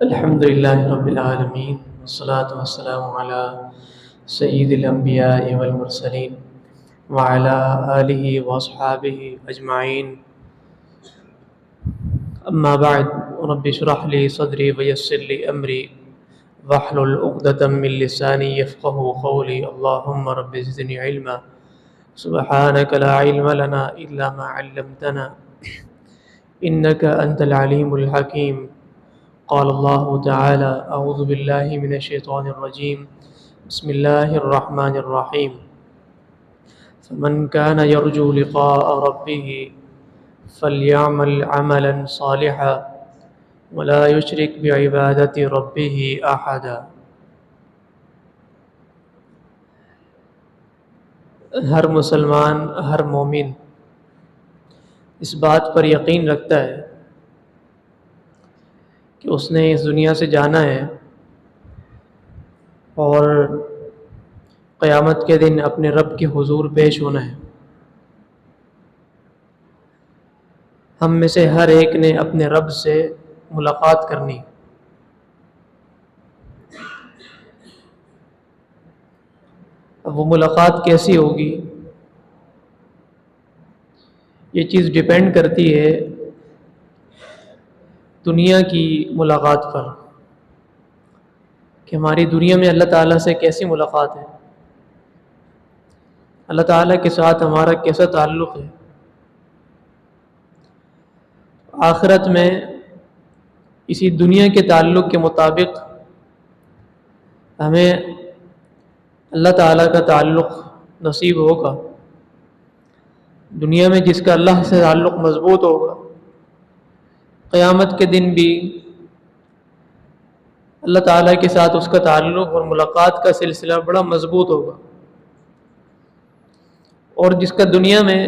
الحمد لله رب العالمين والصلاة والسلام على سيد الأنبياء والمرسلين وعلى آله وأصحابه أجمعين. أما بعد، رب اشرح لي صدري ويسر لي أمري واحلل عقدة من لساني يفقهوا قولي. اللهم رب زدني علما سبحانك لا علم لنا إلا ما علمتنا إنك أنت العليم الحكيم. قال الله تعالى: أعوذ بالله من الشيطان الرجيم. بسم الله الرحمن الرحيم. فمن كان يرجو لقاء ربه فليعمل عملا صالحا ولا يشرك بعبادة ربه أحدا. ہر مسلمان، ہر مومن اس بات پر یقین رکھتا ہے کہ اس نے اس دنیا سے جانا ہے اور قیامت کے دن اپنے رب کے حضور پیش ہونا ہے. ہم میں سے ہر ایک نے اپنے رب سے ملاقات کرنی. اب وہ ملاقات کیسی ہوگی، یہ چیز ڈیپینڈ کرتی ہے دنیا کی ملاقات پر کہ ہماری دنیا میں اللہ تعالیٰ سے کیسی ملاقات ہے، اللہ تعالیٰ کے ساتھ ہمارا کیسا تعلق ہے. آخرت میں اسی دنیا کے تعلق کے مطابق ہمیں اللہ تعالیٰ کا تعلق نصیب ہوگا. دنیا میں جس کا اللہ سے تعلق مضبوط ہوگا، قیامت کے دن بھی اللہ تعالیٰ کے ساتھ اس کا تعلق اور ملاقات کا سلسلہ بڑا مضبوط ہوگا. اور جس کا دنیا میں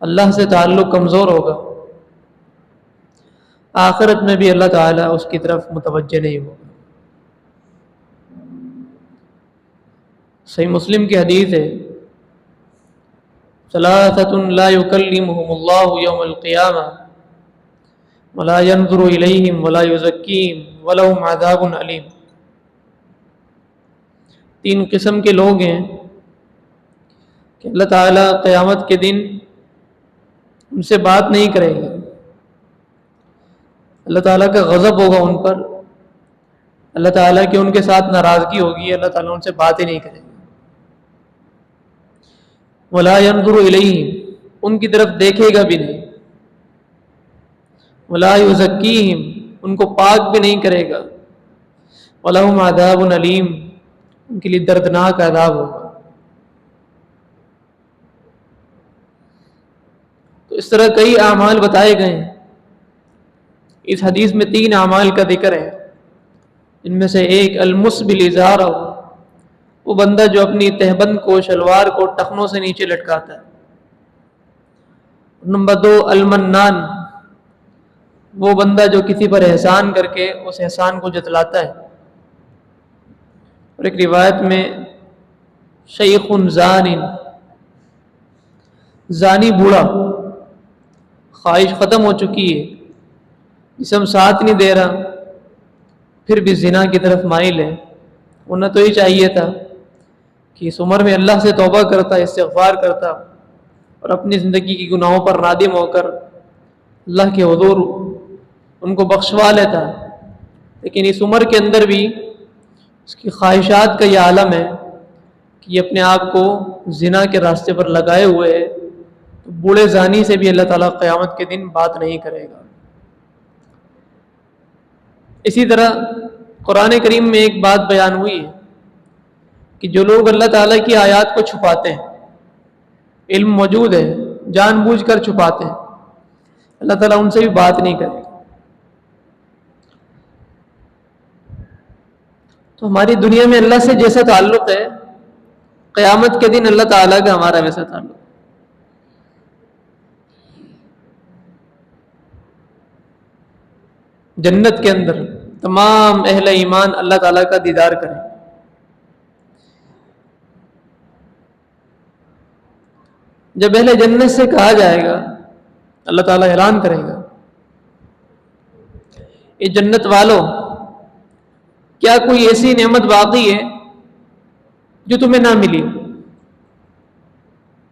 اللہ سے تعلق کمزور ہوگا، آخرت میں بھی اللہ تعالیٰ اس کی طرف متوجہ نہیں ہوگا. صحیح مسلم کی حدیث ہے: ثلاثۃ لا یکلمہم اللہ یوم القیامہ ولا ينظر الیہم ولا یزکیہم ولہم عذاب علیم. 3 قسم کے لوگ ہیں کہ اللہ تعالیٰ قیامت کے دن ان سے بات نہیں کرے گا. اللہ تعالیٰ کا غضب ہوگا ان پر، اللہ تعالیٰ کی ان کے ساتھ ناراضگی ہوگی، اللہ تعالیٰ ان سے بات ہی نہیں کرے گا. ولا ينظر الیہم، ان کی طرف دیکھے گا بھی نہیں. ولا یزکیہم، ان کو پاک بھی نہیں کرے گا. ولہم عذاب علیم، ان کے لیے دردناک عذاب ہوگا. تو اس طرح کئی اعمال بتائے گئے ہیں. اس حدیث میں 3 اعمال کا ذکر ہے، ان میں سے ایک المسبل ازارہ، وہ بندہ جو اپنی تہبند کو، شلوار کو ٹخنوں سے نیچے لٹکاتا ہے. نمبر 2 المنان، وہ بندہ جو کسی پر احسان کر کے اس احسان کو جتلاتا ہے. اور ایک روایت میں شیخ زان، زانی بوڑھا، خواہش ختم ہو چکی ہے، جسم ساتھ نہیں دے رہا، پھر بھی زنا کی طرف مائل ہے. انہیں تو یہ چاہیے تھا کہ اس عمر میں اللہ سے توبہ کرتا، استغفار کرتا اور اپنی زندگی کی گناہوں پر نادم ہو کر اللہ کے حضور ان کو بخشوا لیتا. لیکن اس عمر کے اندر بھی اس کی خواہشات کا یہ عالم ہے کہ یہ اپنے آپ کو زنا کے راستے پر لگائے ہوئے ہے. تو بوڑھے زانی سے بھی اللہ تعالیٰ قیامت کے دن بات نہیں کرے گا. اسی طرح قرآن کریم میں ایک بات بیان ہوئی ہے کہ جو لوگ اللہ تعالیٰ کی آیات کو چھپاتے ہیں، علم موجود ہے، جان بوجھ کر چھپاتے ہیں، اللہ تعالیٰ ان سے بھی بات نہیں کرے گا. تو ہماری دنیا میں اللہ سے جیسا تعلق ہے، قیامت کے دن اللہ تعالیٰ کا ہمارا ویسا تعلق. جنت کے اندر تمام اہل ایمان اللہ تعالیٰ کا دیدار کریں. جب اہل جنت سے کہا جائے گا، اللہ تعالیٰ اعلان کرے گا اے جنت والوں، کیا کوئی ایسی نعمت باقی ہے جو تمہیں نہ ملی؟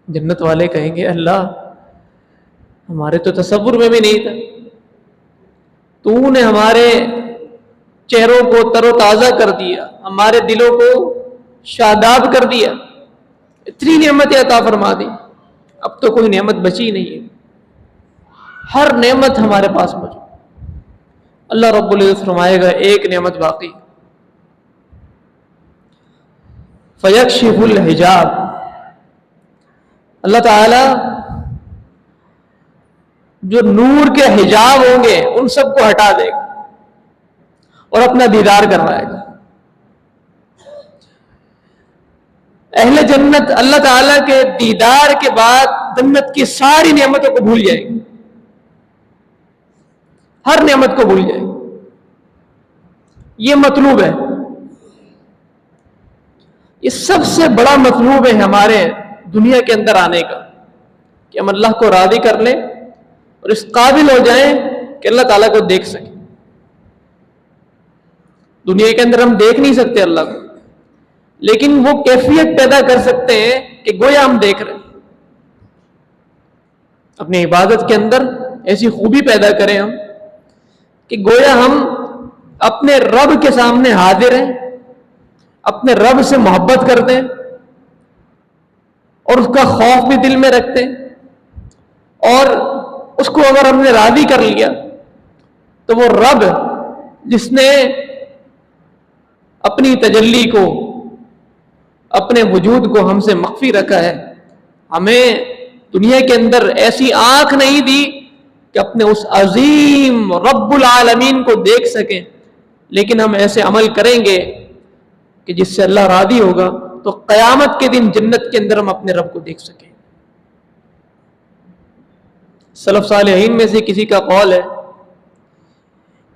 جنت والے کہیں گے اللہ ہمارے تو تصور میں بھی نہیں تھا، تو نے ہمارے چہروں کو تر و تازہ کر دیا، ہمارے دلوں کو شاداب کر دیا، اتنی نعمتیں عطا فرما دی، اب تو کوئی نعمت بچی نہیں ہے، ہر نعمت ہمارے پاس موجود۔ اللہ رب العزت فرمائے گا ایک نعمت باقی، فیکشف الحجاب، اللہ تعالی جو نور کے حجاب ہوں گے ان سب کو ہٹا دے گا اور اپنا دیدار کروائے گا۔ اہل جنت اللہ تعالیٰ کے دیدار کے بعد جنت کی ساری نعمتوں کو بھول جائے گی، ہر نعمت کو بھول جائے گی۔ یہ مطلوب ہے، یہ سب سے بڑا مطلوب ہے ہمارے دنیا کے اندر آنے کا، کہ ہم اللہ کو راضی کر لیں اور اس قابل ہو جائیں کہ اللہ تعالیٰ کو دیکھ سکیں۔ دنیا کے اندر ہم دیکھ نہیں سکتے اللہ کو، لیکن وہ کیفیت پیدا کر سکتے ہیں کہ گویا ہم دیکھ رہے ہیں۔ اپنی عبادت کے اندر ایسی خوبی پیدا کریں ہم کہ گویا ہم اپنے رب کے سامنے حاضر ہیں، اپنے رب سے محبت کرتے ہیں اور اس کا خوف بھی دل میں رکھتے ہیں، اور اس کو اگر ہم نے راضی کر لیا تو وہ رب جس نے اپنی تجلی کو، اپنے وجود کو ہم سے مخفی رکھا ہے، ہمیں دنیا کے اندر ایسی آنکھ نہیں دی کہ اپنے اس عظیم رب العالمین کو دیکھ سکیں، لیکن ہم ایسے عمل کریں گے کہ جس سے اللہ راضی ہوگا تو قیامت کے دن جنت کے اندر ہم اپنے رب کو دیکھ سکیں۔ سلف صالحین میں سے کسی کا قول ہے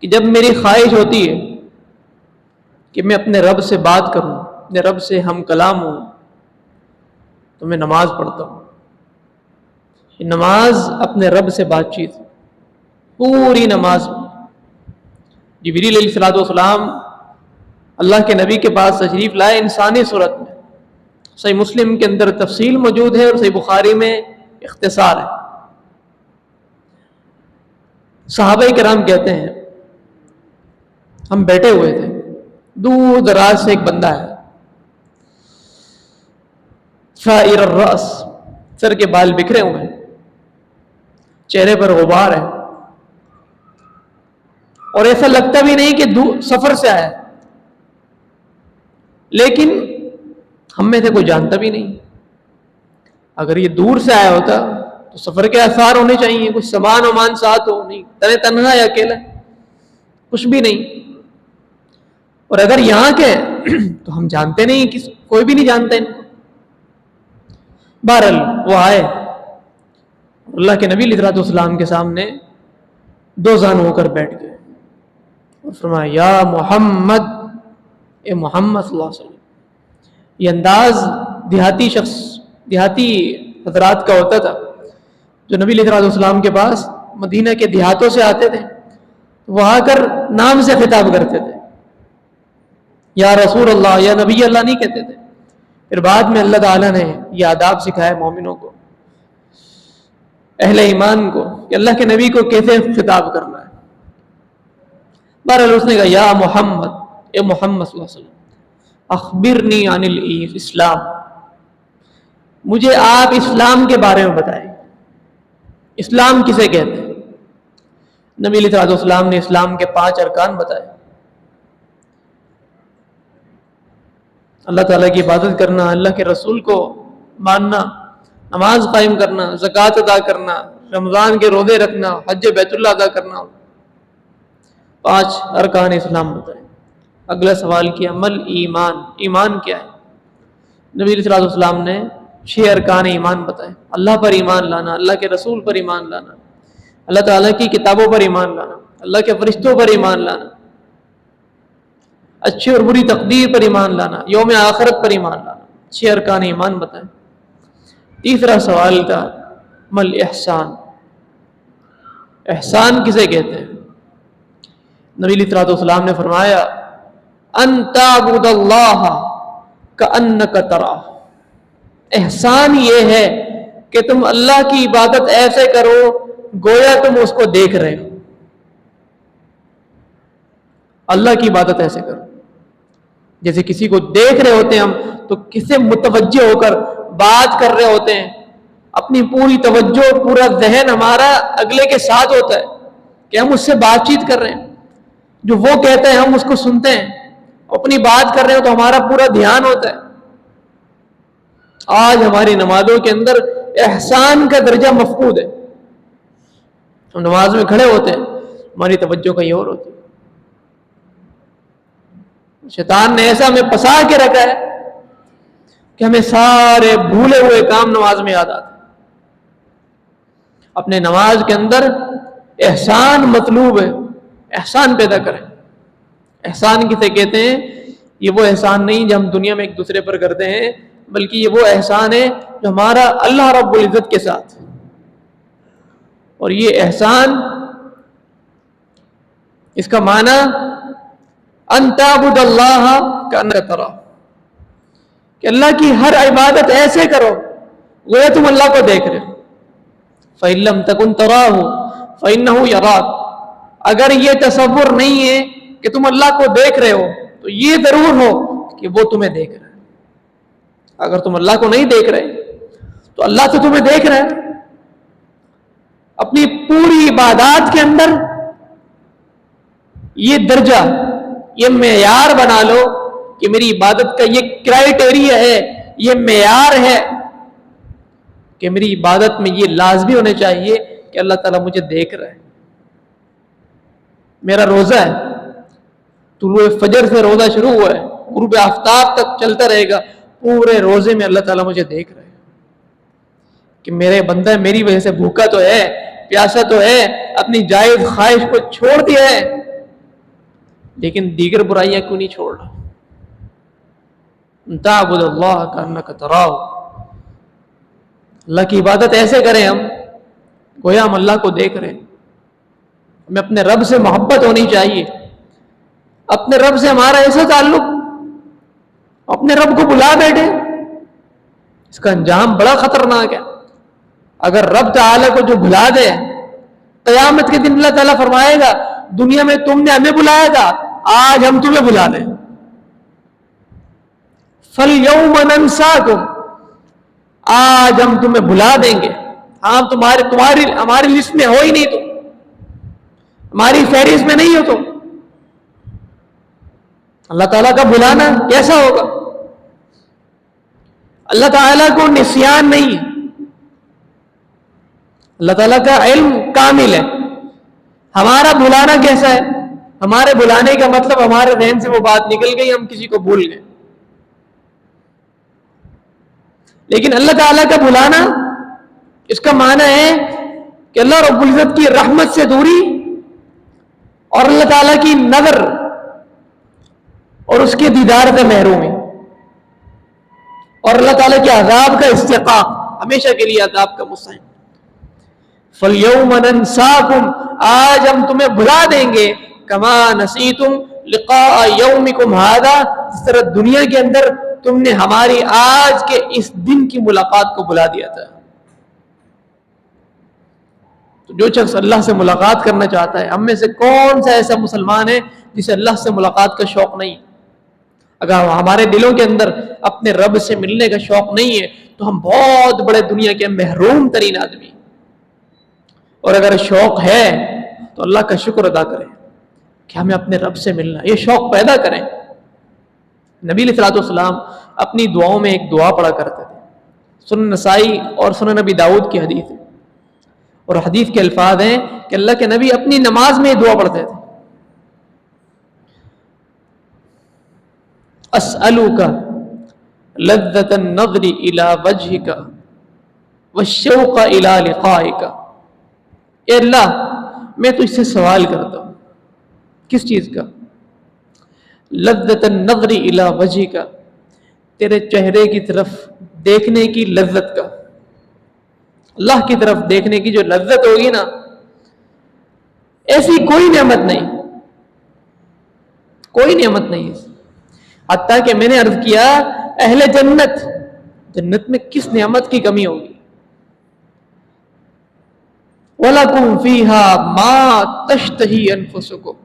کہ جب میری خواہش ہوتی ہے کہ میں اپنے رب سے بات کروں، اپنے رب سے ہم کلام ہوں، تو میں نماز پڑھتا ہوں۔ یہ نماز اپنے رب سے بات چیت، پوری نماز۔ جبریل علیہ السلام اللہ کے نبی کے پاس تشریف لائے انسانی صورت میں، صحیح مسلم کے اندر تفصیل موجود ہے اور صحیح بخاری میں اختصار ہے۔ صحابہ کرام کہتے ہیں ہم بیٹھے ہوئے تھے، دور دراز سے ایک بندہ ہے، شائر الراس، سر کے بال بکھرے ہوئے ہیں، چہرے پر غبار ہے، اور ایسا لگتا بھی نہیں کہ سفر سے آیا، لیکن ہم میں سے کوئی جانتا بھی نہیں۔ اگر یہ دور سے آیا ہوتا تو سفر کے آثار ہونے چاہیے، کچھ سامان ومان ساتھ ہو، نہیں تنہا ہے، اکیلا، کچھ بھی نہیں۔ اور اگر یہاں کے تو ہم جانتے نہیں، کوئی بھی نہیں جانتا ان کو۔ بہرحال وہ آئے، اللہ کے نبی علیہ السلام کے سامنے دو زانو ہو کر بیٹھ گئے اور فرمایا یا محمد، اے محمد صلی اللہ علیہ وسلم۔ یہ انداز دیہاتی حضرات کا ہوتا تھا، جو نبی علیہ السلام کے پاس مدینہ کے دیہاتوں سے آتے تھے، وہ آ کر نام سے خطاب کرتے تھے، یا رسول اللہ، یا نبی اللہ نہیں کہتے تھے۔ پھر بعد میں اللہ تعالیٰ نے یہ آداب سکھائے مومنوں کو، اہل ایمان کو، کہ اللہ کے نبی کو کیسے خطاب کرنا ہے۔ بہرحال اس نے کہا یا محمد، اے محمد صلی اللہ علیہ وسلم، اخبرنی عن الاسلام، مجھے آپ اسلام کے بارے میں بتائیں، اسلام کسے کہتے ہیں؟ نبی علیہ السلام نے اسلام کے 5 ارکان بتائے۔ اللہ تعالیٰ کی عبادت کرنا، اللہ کے رسول کو ماننا، نماز قائم کرنا، زکوٰۃ ادا کرنا، رمضان کے روزے رکھنا، حج بیت اللہ ادا کرنا، 5 ارکان اسلام بتائے۔ اگلا سوال کیا مل ایمان، ایمان کیا ہے؟ نبی علیہ السلام نے 6 ارکان ایمان بتائے۔ اللہ پر ایمان لانا، اللہ کے رسول پر ایمان لانا، اللہ تعالیٰ کی کتابوں پر ایمان لانا، اللہ کے فرشتوں پر ایمان لانا، اچھی اور بری تقدیر پر ایمان لانا، یوم آخرت پر ایمان لانا، 6 ارکان ایمان بتائے۔ تیسرا سوال تھا مل احسان، احسان کسے کہتے ہیں؟ نبی علیہ الصلوۃ والسلام نے فرمایا ان تعبد اللہ کأنک تراہ، احسان یہ ہے کہ تم اللہ کی عبادت ایسے کرو گویا تم اس کو دیکھ رہے ہو. اللہ کی عبادت ایسے کرو جیسے کسی کو دیکھ رہے ہوتے ہیں ہم، تو کسے متوجہ ہو کر بات کر رہے ہوتے ہیں، اپنی پوری توجہ پورا ذہن ہمارا اگلے کے ساتھ ہوتا ہے کہ ہم اس سے بات چیت کر رہے ہیں، جو وہ کہتے ہیں ہم اس کو سنتے ہیں، اپنی بات کر رہے ہیں تو ہمارا پورا دھیان ہوتا ہے. آج ہماری نمازوں کے اندر احسان کا درجہ مفقود ہے. ہم نماز میں کھڑے ہوتے ہیں، ہماری توجہ کہیں اور ہوتی ہے. شیطان نے ایسا ہمیں پھنسا کے رکھا ہے کہ ہمیں سارے بھولے ہوئے کام نماز میں یاد آتے ہیں. اپنے نماز کے اندر احسان مطلوب ہے، احسان پیدا کریں. احسان کسے کہتے ہیں؟ یہ وہ احسان نہیں جو ہم دنیا میں ایک دوسرے پر کرتے ہیں، بلکہ یہ وہ احسان ہے جو ہمارا اللہ رب العزت کے ساتھ. اور یہ احسان، اس کا معنی ان تعبد اللہ کأنک تراہ، کہ اللہ کی ہر عبادت ایسے کرو گویا تم اللہ کو دیکھ رہے ہو. فإن لم تکن تراہ فإنہ یراک، اگر یہ تصور نہیں ہے کہ تم اللہ کو دیکھ رہے ہو تو یہ ضرور ہو کہ وہ تمہیں دیکھ رہا ہے. اگر تم اللہ کو نہیں دیکھ رہے تو اللہ تو تمہیں دیکھ رہا ہے. اپنی پوری عبادات کے اندر یہ درجہ، یہ معیار بنا لو کہ میری عبادت کا یہ کرائیٹیریا ہے، یہ معیار ہے کہ میری عبادت میں یہ لازمی ہونے چاہیے کہ اللہ تعالیٰ مجھے دیکھ رہا ہے. میرا روزہ ہے، طلوع فجر سے روزہ شروع ہوا ہے، غروب آفتاب تک چلتا رہے گا، پورے روزے میں اللہ تعالیٰ مجھے دیکھ رہے ہیں کہ میرے بندہ میری وجہ سے بھوکا تو ہے، پیاسا تو ہے، اپنی جائز خواہش کو چھوڑ دیا ہے، لیکن دیگر برائیاں کیوں نہیں چھوڑ رہا. تعبد اللہ کأنک تراہ، اللہ کی عبادت ایسے کریں ہم گویا ہم اللہ کو دیکھ رہے ہیں. ہمیں اپنے رب سے محبت ہونی چاہیے، اپنے رب سے ہمارا ایسا تعلق، اپنے رب کو بلا بیٹھے. اس کا انجام بڑا خطرناک ہے. اگر رب تعالیٰ کو جو بھلا دے، قیامت کے دن اللہ تعالیٰ فرمائے گا دنیا میں تم نے ہمیں بلایا تھا، آج ہم تمہیں بلا دیں. فَالْيَوْمَ نَنْسَاكُمْ، آج ہم تمہیں بلا دیں گے. ہماری لسٹ میں ہو ہی نہیں، تو ہماری فہرست میں نہیں ہو. تو اللہ تعالیٰ کا بلانا کیسا ہوگا؟ اللہ تعالیٰ کو نسیان نہیں ہے، اللہ تعالیٰ کا علم کامل ہے. ہمارا بلانا کیسا ہے؟ ہمارے بلانے کا مطلب ہمارے ذہن سے وہ بات نکل گئی، ہم کسی کو بھول گئے. لیکن اللہ تعالیٰ کا بلانا، اس کا معنی ہے کہ اللہ رب العزت کی رحمت سے دوری اور اللہ تعالیٰ کی نظر اور اس کے دیدار سے محرومی، اور اللہ تعالیٰ کے عذاب کا استحقاق، ہمیشہ کے لیے عذاب کا مستحق. فَالْيَوْمَ نَنْسَاكُمْ، آج ہم تمہیں بھلا دیں گے، كَمَا نَسِيتُمْ لِقَاءَ يَوْمِكُمْ هَذَا، جس طرح دنیا کے اندر تم نے ہماری آج کے اس دن کی ملاقات کو بھلا دیا تھا. تو جو شخص اللہ سے ملاقات کرنا چاہتا ہے، ہم میں سے کون سا ایسا مسلمان ہے جسے اللہ سے ملاقات کا شوق نہیں؟ اگر ہمارے دلوں کے اندر اپنے رب سے ملنے کا شوق نہیں ہے تو ہم بہت بڑے دنیا کے محروم ترین آدمی. اور اگر شوق ہے تو اللہ کا شکر ادا کریں کہ ہمیں اپنے رب سے ملنا، یہ شوق پیدا کریں. نبی علیہ الصلوۃ والسلام اپنی دعاؤں میں ایک دعا پڑھا کرتے تھے. سنن نسائی اور سنن نبی داؤد کی حدیث ہے، اور حدیث کے الفاظ ہیں کہ اللہ کے نبی اپنی نماز میں یہ دعا پڑھتے تھے: اسألک لذة النظر الى وجهک والشوق الى لقائک. اے اللہ، میں تجھ سے سوال کرتا ہوں. کس چیز کا؟ لذة النظر الى وجهک، تیرے چہرے کی طرف دیکھنے کی لذت کا. اللہ کی طرف دیکھنے کی جو لذت ہوگی نا، ایسی کوئی نعمت نہیں کوئی نعمت نہیں ہے. حتیٰ کہ میں نے عرض کیا اہل جنت میں کس نعمت کی کمی ہوگی؟ وَلَكُمْ فِيهَا مَا تَشْتَهِي أَنفُسُكُمْ،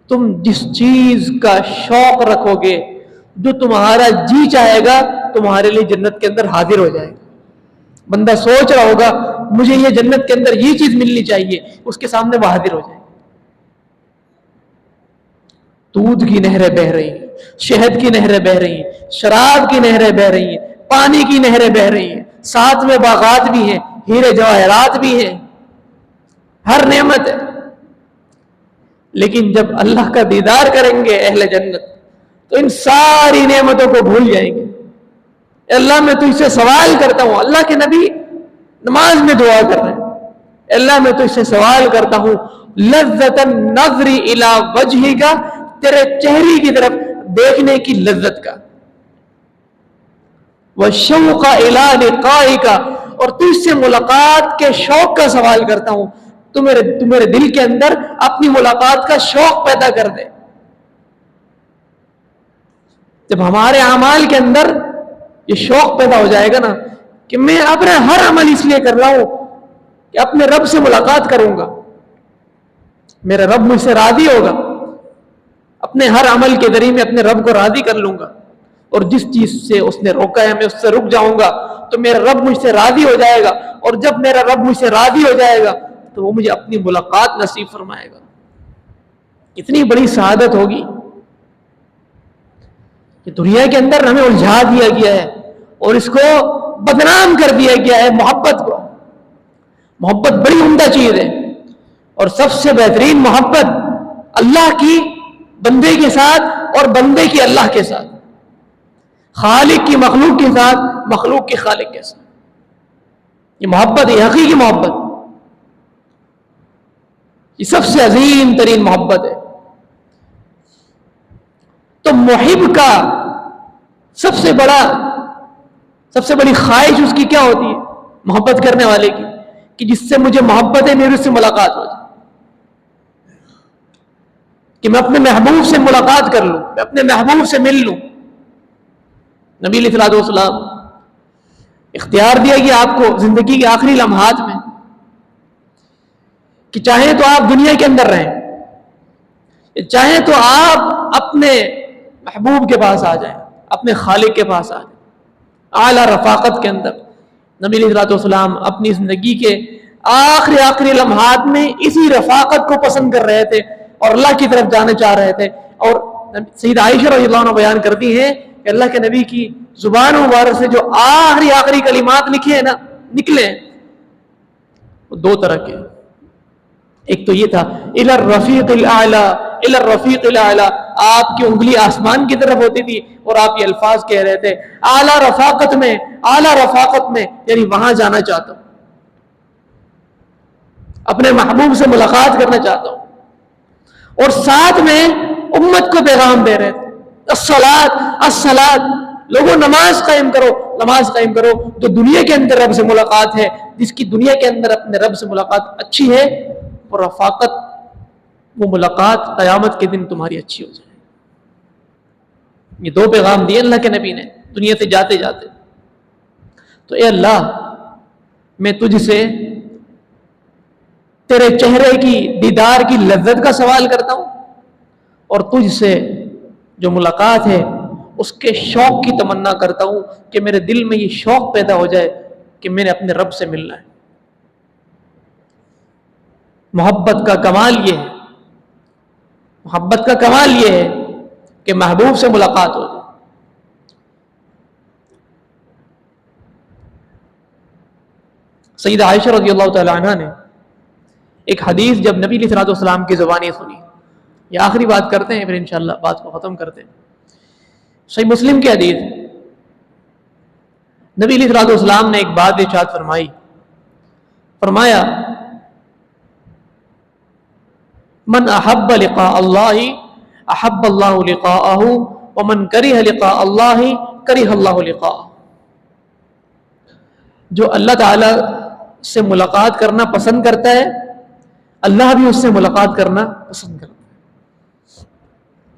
تم جس چیز کا شوق رکھو گے، جو تمہارا جی چاہے گا، تمہارے لیے جنت کے اندر حاضر ہو جائے گا. بندہ سوچ رہا ہوگا مجھے یہ جنت کے اندر یہ چیز ملنی چاہیے، اس کے سامنے وہ حاضر ہو جائے گا. دودھ کی نہریں بہہ رہی ہیں، شہد کی نہریں بہہ رہی ہیں، شراب کی نہریں بہہ رہی ہیں، پانی کی نہریں بہہ رہی ہیں، ساتھ میں باغات بھی ہیں، ہیرے جواہرات بھی ہیں، ہر نعمت ہے. لیکن جب اللہ کا دیدار کریں گے اہل جنت تو ان ساری نعمتوں کو بھول جائیں گے. اللہ میں تجھ سے سوال کرتا ہوں، اللہ کے نبی نماز میں دعا کر رہے ہیں، اللہ میں تجھ سے سوال کرتا ہوں لذت النظر الی وجہک، تیرے چہرے کی طرف دیکھنے کی لذت کا، والشوق الی لقائک، اور تجھ سے ملاقات کے شوق کا سوال کرتا ہوں. تو میرے دل کے اندر اپنی ملاقات کا شوق پیدا کر دے. جب ہمارے اعمال کے اندر یہ شوق پیدا ہو جائے گا نا کہ میں اپنا ہر عمل اس لیے کر رہا ہوں کہ اپنے رب سے ملاقات کروں گا، میرا رب مجھ سے راضی ہوگا، اپنے ہر عمل کے ذریعے میں اپنے رب کو راضی کر لوں گا، اور جس چیز سے اس نے روکا ہے میں اس سے رک جاؤں گا تو میرا رب مجھ سے راضی ہو جائے گا، اور جب میرا رب مجھ سے راضی ہو جائے گا تو وہ مجھے اپنی ملاقات نصیب فرمائے گا. اتنی بڑی سعادت ہوگی کہ دنیا کے اندر ہمیں الجھا دیا گیا ہے اور اس کو بدنام کر دیا گیا ہے. محبت بڑی عمدہ چیز ہے، اور سب سے بہترین محبت اللہ کی بندے کے ساتھ اور بندے کی اللہ کے ساتھ، خالق کی مخلوق کے ساتھ، مخلوق کی خالق کے ساتھ. یہ محبت ہے، حقیقی محبت، یہ سب سے عظیم ترین محبت ہے. تو محب کا سب سے بڑی خواہش اس کی کیا ہوتی ہے؟ محبت کرنے والے کی، کہ جس سے مجھے محبت ہے میرے سے ملاقات ہو جائے، کہ میں اپنے محبوب سے ملاقات کر لوں، میں اپنے محبوب سے مل لوں. نبی علیہ الصلوۃ والسلام اختیار دیا گیا آپ کو زندگی کے آخری لمحات میں کہ چاہیں تو آپ دنیا کے اندر رہیں، چاہیں تو آپ اپنے محبوب کے پاس آ جائیں، اپنے خالق کے پاس آ جائیں. اعلیٰ رفاقت کے اندر نبی علیہ الصلوۃ والسلام اپنی زندگی کے آخری لمحات میں اسی رفاقت کو پسند کر رہے تھے اور اللہ کی طرف جانا چاہ رہے تھے. اور سیدہ عائشہ رضی اللہ عنہ بیان کرتی ہیں کہ اللہ کے نبی کی زبان مبارک سے جو آخری کلمات نکلے وہ دو طرح کے. ایک تو یہ تھا الی الرفیق الاعلی، الی الرفیق الاعلی، آپ کی انگلی آسمان کی طرف ہوتی تھی اور آپ یہ الفاظ کہہ رہے تھے اعلیٰ رفاقت میں، یعنی وہاں جانا چاہتا ہوں، اپنے محبوب سے ملاقات کرنا چاہتا ہوں. اور ساتھ میں امت کو پیغام دے رہے تھے الصلاۃ، لوگوں نماز قائم کرو. جو دنیا کے اندر رب سے ملاقات ہے، جس کی دنیا کے اندر اپنے رب سے ملاقات اچھی ہے، وہ رفاقت، وہ ملاقات قیامت کے دن تمہاری اچھی ہو جائے. یہ دو پیغام دیے اللہ کے نبی نے دنیا سے جاتے جاتے. تو اے اللہ، میں تجھ سے تیرے چہرے کی دیدار کی لذت کا سوال کرتا ہوں، اور تجھ سے جو ملاقات ہے اس کے شوق کی تمنا کرتا ہوں کہ میرے دل میں یہ شوق پیدا ہو جائے کہ میں نے اپنے رب سے ملنا ہے. محبت کا کمال یہ ہے کہ محبوب سے ملاقات ہو جائے. سیدہ عائشہ رضی اللہ تعالی عنہ نے ایک حدیث جب نبی علیہ الصلوۃ والسلام کی زبانی سنی، یہ آخری بات کرتے ہیں پھر انشاءاللہ بات کو ختم کرتے ہیں. صحیح مسلم کی حدیث، نبی علیہ الصلوۃ والسلام نے ایک بات ارشاد فرمایا من احب لقاء اللہ احب اللہ لقاءہ ومن کرہ لقاء اللہ کرہ اللہ لقاءہ. جو اللہ تعالی سے ملاقات کرنا پسند کرتا ہے، اللہ بھی اس سے ملاقات کرنا پسند کرتا ہے.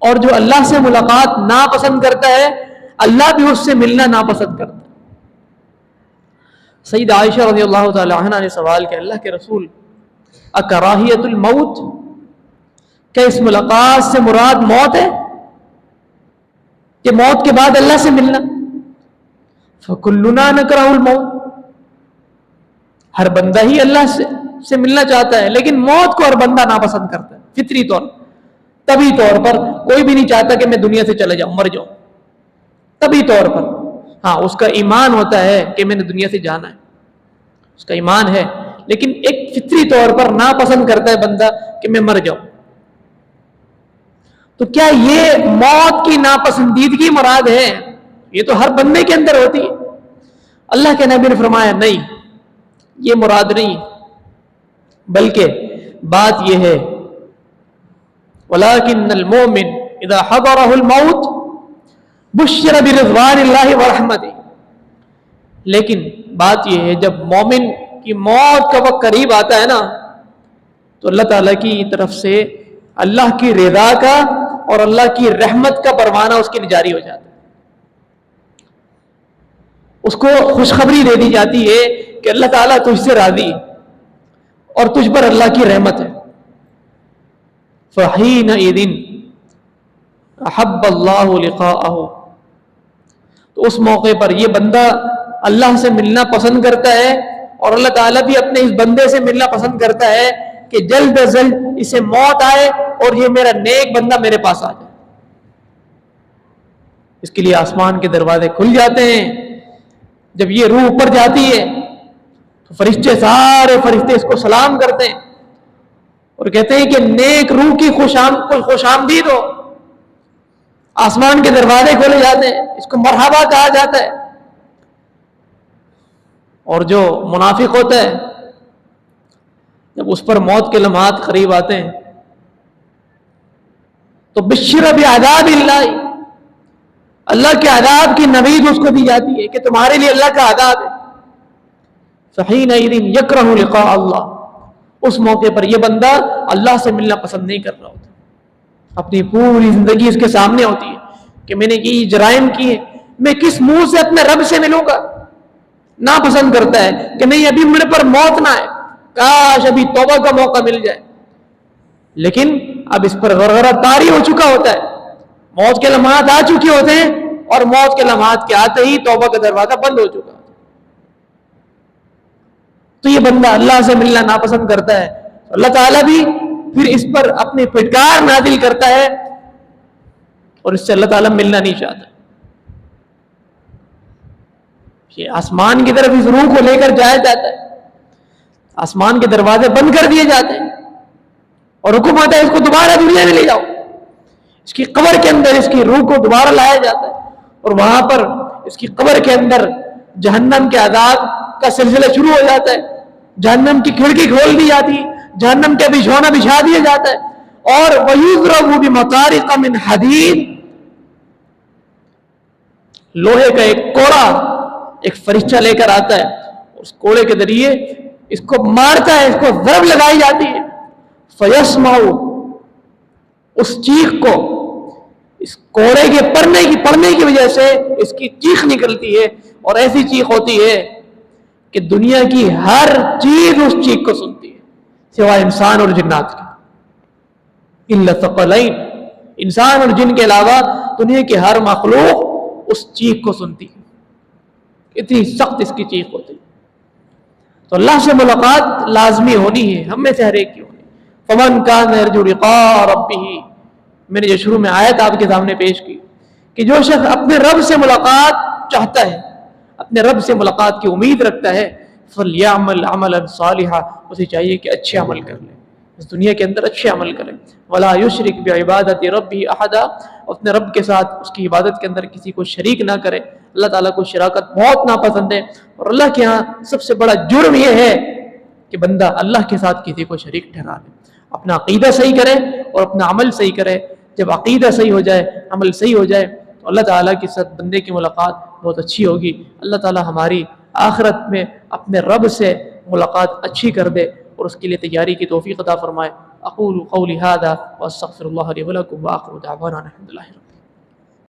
اور جو اللہ سے ملاقات ناپسند کرتا ہے اللہ بھی اس سے ملنا ناپسند کرتا ہے۔ سید عائشہ رضی اللہ تعالی عنہ نے سوال کیا، اللہ کے رسول اکراہیت الموت، کیا اس ملاقات سے مراد موت ہے کہ موت کے بعد اللہ سے ملنا؟ فکلنا نکرہ الموت، ہر بندہ ہی اللہ سے ملنا چاہتا ہے، لیکن موت کو ہر بندہ ناپسند کرتا ہے فطری طور پر۔ طبی طور پر کوئی بھی نہیں چاہتا کہ میں دنیا سے چلے جاؤں، مر جاؤں، طبی طور پر۔ ہاں اس کا ایمان ہوتا ہے کہ میں نے دنیا سے جانا ہے، اس کا ایمان ہے، لیکن ایک فطری طور پر ناپسند کرتا ہے بندہ کہ میں مر جاؤں۔ تو کیا یہ موت کی ناپسندیدگی مراد ہے؟ یہ تو ہر بندے کے اندر ہوتی ہے۔ اللہ کے نبی نے فرمایا نہیں، یہ مراد نہیں، بلکہ بات یہ ہے وَلَكِنَّ الْمُؤْمِنَ إِذَا حَضَرَهُ الْمَوْتُ بُشِّرَ بِرِضْوَانِ اللَّهِ وَرَحْمَتِهِ، لیکن بات یہ ہے جب مومن کی موت کا وقت قریب آتا ہے نا تو اللہ تعالیٰ کی طرف سے اللہ کی رضا کا اور اللہ کی رحمت کا پروانہ اس کے لیے جاری ہو جاتا ہے۔ اس کو خوشخبری دے دی جاتی ہے کہ اللہ تعالیٰ تجھ سے راضی اور تجھ پر اللہ کی رحمت ہے۔ فَحِينَئِذٍ أَحَبَّ اللَّهُ لِقَاءَهُ، تو اس موقع پر یہ بندہ اللہ سے ملنا پسند کرتا ہے، اور اللہ تعالیٰ بھی اپنے اس بندے سے ملنا پسند کرتا ہے کہ جلد از جلد اسے موت آئے اور یہ میرا نیک بندہ میرے پاس آ جائے۔ اس کے لیے آسمان کے دروازے کھل جاتے ہیں۔ جب یہ روح اوپر جاتی ہے تو فرشتے، سارے فرشتے اس کو سلام کرتے ہیں اور کہتے ہیں کہ نیک روح کی خوش آمدید ہو۔ آسمان کے دروازے کھولے جاتے ہیں، اس کو مرحبا کہا جاتا ہے۔ اور جو منافق ہوتا ہے جب اس پر موت کے لمحات قریب آتے ہیں تو بشر بعذاب اللہ، اللہ کے عذاب کی نوید اس کو دی جاتی ہے کہ تمہارے لیے اللہ کا عذاب ہے۔ فحینئذ یکرہ لقاء اللہ، اس موقع پر یہ بندہ اللہ سے ملنا پسند نہیں کر رہا ہوتا۔ اپنی پوری زندگی اس کے سامنے ہوتی ہے کہ میں نے یہ جرائم کیے، میں کس منہ سے اپنے رب سے ملوں گا؟ ناپسند کرتا ہے کہ نہیں ابھی میرے پر موت نہ آئے، کاش ابھی توبہ کا موقع مل جائے، لیکن اب اس پر غرغرہ طاری ہو چکا ہوتا ہے، موت کے لمحات آ چکے ہوتے ہیں اور موت کے لمحات کے آتے ہی توبہ کا دروازہ بند ہو چکا۔ تو یہ بندہ اللہ سے ملنا ناپسند کرتا ہے، اللہ تعالیٰ بھی پھر اس پر اپنی پھٹکار نازل کرتا ہے اور اس سے اللہ تعالیٰ ملنا نہیں چاہتا۔ یہ آسمان کی طرف اس روح کو لے کر جایا جاتا ہے، آسمان کے دروازے بند کر دیے جاتے ہیں اور حکم آتا ہے اس کو دوبارہ دنیا میں لے جاؤ۔ اس کی قبر کے اندر اس کی روح کو دوبارہ لایا جاتا ہے اور وہاں پر اس کی قبر کے اندر جہنم کے عذاب کا سلسلہ شروع ہو جاتا ہے۔ جہنم کی کھڑکی کھول دی جاتی ہے، جہنم کا بچھونا بچھا دیا جاتا ہے، اور وَيُضْرَبُ بِمَطَارِقَ مِنْ حَدِيدٍ، لوہے کا ایک کوڑا ایک فرشتہ لے کر آتا ہے، اس کوڑے کے ذریعے اس کو مارتا ہے، اس کو ضرب لگائی جاتی ہے۔ فَيَسْمَعُ، اس چیخ کو، اس کوڑے کے پڑنے کی وجہ سے اس کی چیخ نکلتی ہے، اور ایسی چیخ ہوتی ہے کہ دنیا کی ہر چیز اس چیخ کو سنتی ہے سوائے انسان اور جنات کے، الا الثقلین، انسان اور جن کے علاوہ دنیا کی ہر مخلوق اس چیخ کو سنتی ہے، اتنی سخت اس کی چیخ ہوتی ہے۔ تو اللہ سے ملاقات لازمی ہونی ہے، ہم میں سے ہر ایک کی ہونی۔ فمن کان یرجو لقاء ربہ، میں نے جو شروع میں آیت آپ کے سامنے پیش کی کہ جو شخص اپنے رب سے ملاقات چاہتا ہے، اپنے رب سے ملاقات کی امید رکھتا ہے، فَلْيَعْمَلْ عَمَلًا صَالِحًا، اسے چاہیے کہ اچھے عمل کر لے، اس دنیا کے اندر اچھے عمل کریں۔ وَلَا يُشْرِكْ بِعِبَادَةِ رَبِّهِ أَحَدًا، اپنے رب کے ساتھ اس کی عبادت کے اندر کسی کو شریک نہ کرے۔ اللہ تعالیٰ کو شراکت بہت ناپسند ہے، اور اللہ کے ہاں سب سے بڑا جرم یہ ہے کہ بندہ اللہ کے ساتھ کسی کو شریک ٹھہرا لے۔ اپنا عقیدہ صحیح کرے اور اپنا عمل صحیح کرے۔ جب عقیدہ صحیح ہو جائے، عمل صحیح ہو جائے، تو اللہ تعالیٰ کے ساتھ بندے کی ملاقات بہت اچھی ہوگی۔ اللہ تعالیٰ ہماری آخرت میں اپنے رب سے ملاقات اچھی کر دے اور اس کے لیے تیاری کی توفیق عطا فرمائے۔ اقول قولی هذا واستغفر الله لي ولكم واخر دعوانا الحمد لله.